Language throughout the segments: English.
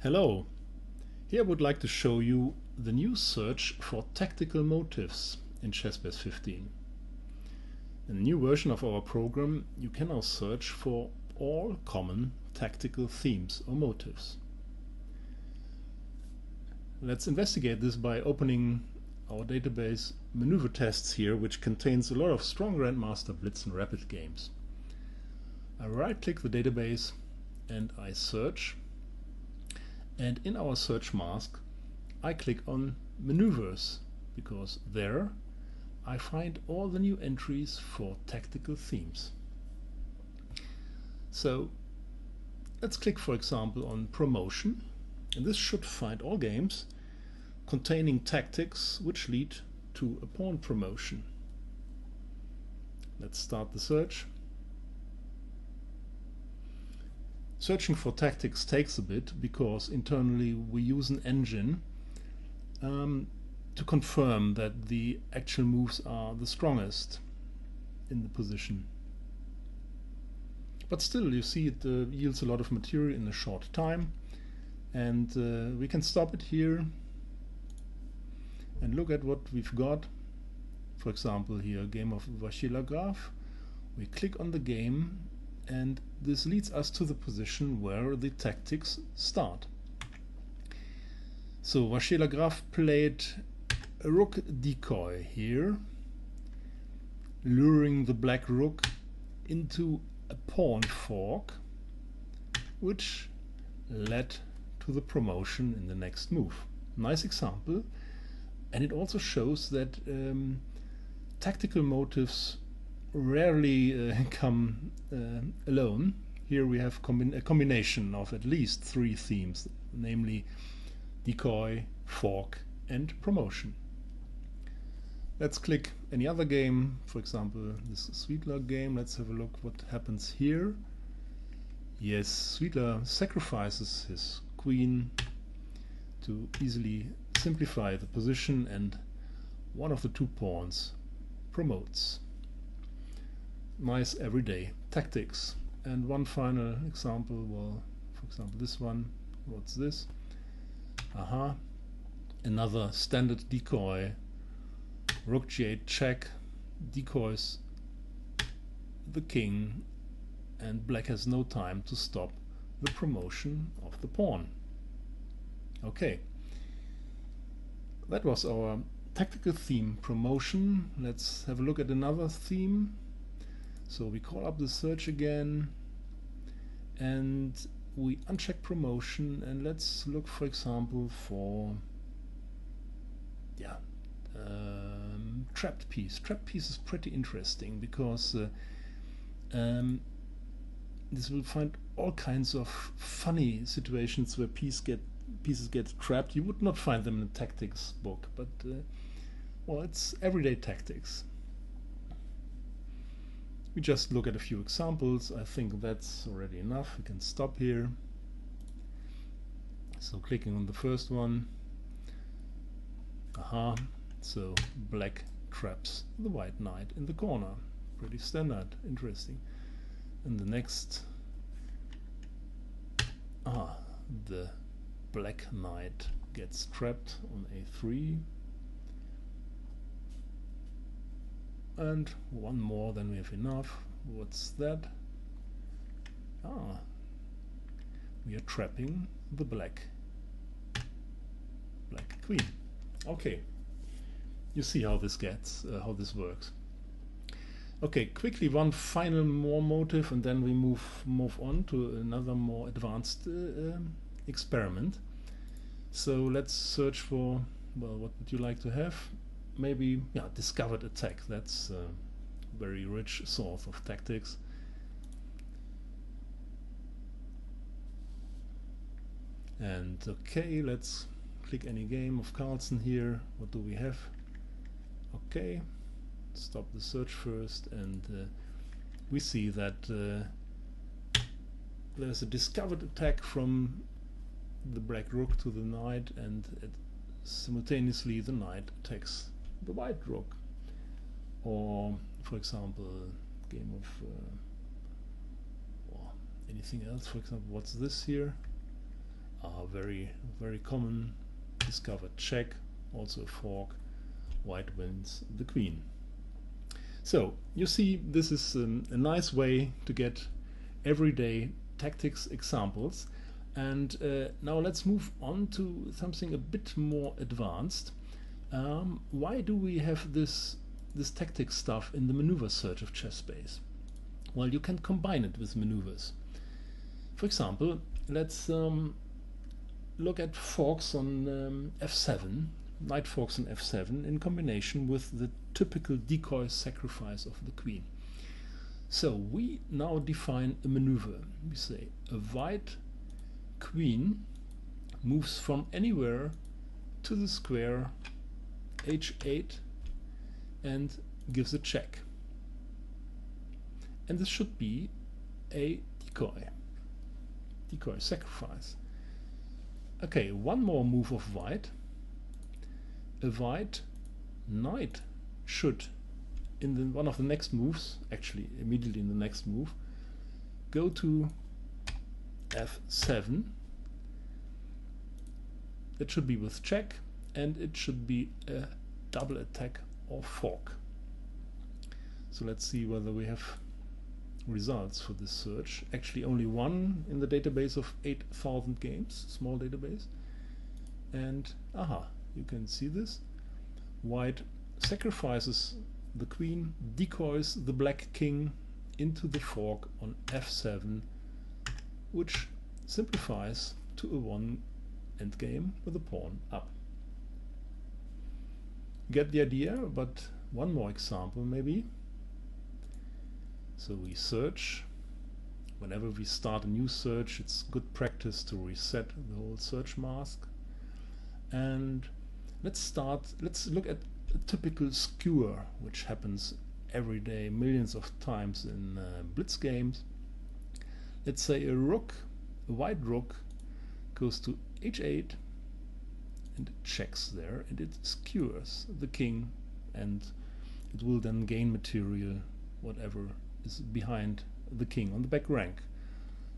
Hello, here I would like to show you the new search for tactical motifs in ChessBase 15. In the new version of our program, you can now search for all common tactical themes or motifs. Let's investigate this by opening our database maneuver tests here, which contains a lot of strong Grandmaster, Blitz and Rapid games. I right-click the database and I search. And in our search mask, I click on Maneuvers, because there I find all the new entries for tactical themes. So let's click, for example, on Promotion, and this should find all games containing tactics which lead to a pawn promotion. Let's start the search. Searching for tactics takes a bit because internally we use an engine to confirm that the actual moves are the strongest in the position. But still, you see it yields a lot of material in a short time, and we can stop it here and look at what we've got. For example, here, game of Vashila Graf. We click on the game, and this leads us to the position where the tactics start. So Vashila Graf played a rook decoy here, luring the black rook into a pawn fork, which led to the promotion in the next move. Nice example, and it also shows that tactical motives rarely come alone. Here we have a combination of at least 3 themes, namely decoy, fork and promotion. Let's click any other game, for example this Sweetler game. Let's have a look what happens here. Yes, Sweetler sacrifices his queen to easily simplify the position, and one of the 2 pawns promotes. Nice everyday tactics. And one final example, well, for example this one. What's this? Aha, another standard decoy. Rook g8 check, decoys the king, and black has no time to stop the promotion of the pawn. Okay, that was our tactical theme promotion. Let's have a look at another theme. So we call up the search again and we uncheck promotion, and let's look, for example, for trapped piece. Trapped piece is pretty interesting because this will find all kinds of funny situations where pieces get trapped. You would not find them in a tactics book, but well, it's everyday tactics. We just look at a few examples. I think that's already enough. We can stop here. So clicking on the first one. Aha, so black traps the white knight in the corner. Pretty standard, interesting. And the next, the black knight gets trapped on a3. And one more, then we have enough. What's that? We are trapping the black queen. Okay, you see how this gets, how this works. Okay, quickly one final more motive, and then we move on to another more advanced experiment. So let's search for, well, what would you like to have? Maybe, yeah, discovered attack. That's a very rich source of tactics. And okay, let's click any game of Carlsen here. What do we have? Okay, stop the search first, and we see that there's a discovered attack from the black rook to the knight, and simultaneously the knight attacks the white rook. Or, for example, game of or anything else. For example, what's this here? very common. Discovered check, also a fork. White wins the queen. So you see, this is a nice way to get everyday tactics examples. And now let's move on to something a bit more advanced. Why do we have this tactics stuff in the maneuver search of ChessBase? Well, you can combine it with maneuvers. For example, let's look at forks on f7, knight forks on f7 in combination with the typical decoy sacrifice of the queen. So we now define a maneuver. We say a white queen moves from anywhere to the square h8 and gives a check. And this should be a decoy sacrifice. Okay, one more move of white. A white knight should, in one of the next moves, actually immediately in the next move, go to f7. That should be with check, and it should be a double attack or fork. So let's see whether we have results for this search. Actually only one in the database of 8,000 games, small database. And aha, you can see this. White sacrifices the queen, decoys the black king into the fork on f7, which simplifies to a one endgame with a pawn up. Get the idea, but one more example maybe. So we search. Whenever we start a new search, it's good practice to reset the whole search mask. And let's look at a typical skewer, which happens every day, millions of times in blitz games. Let's say a white rook goes to h8 and it checks there, and it skewers the king, and it will then gain material, whatever is behind the king on the back rank.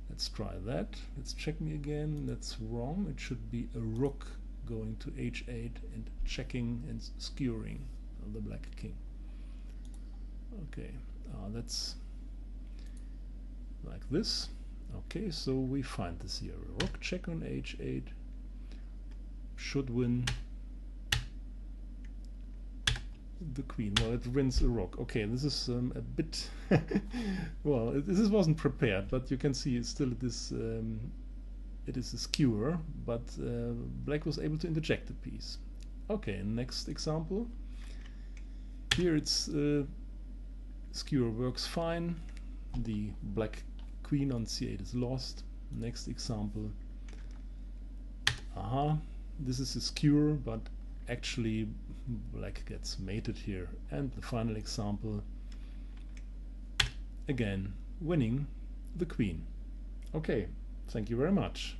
Let's try that. Let's check me again. That's wrong. It should be a rook going to h8 and checking and skewering the black king. Okay, that's like this. Okay, so we find this here. Rook check on h8 should win the queen. Well, it wins a rook. Okay, this is a bit well, this wasn't prepared, but you can see it's still this it is a skewer, but black was able to interject a piece. Okay, next example. Here it's skewer works fine. The black queen on c8 is lost. Next example. Aha, this is a skewer, but actually black gets mated here. And the final example, again winning the queen. Okay, thank you very much.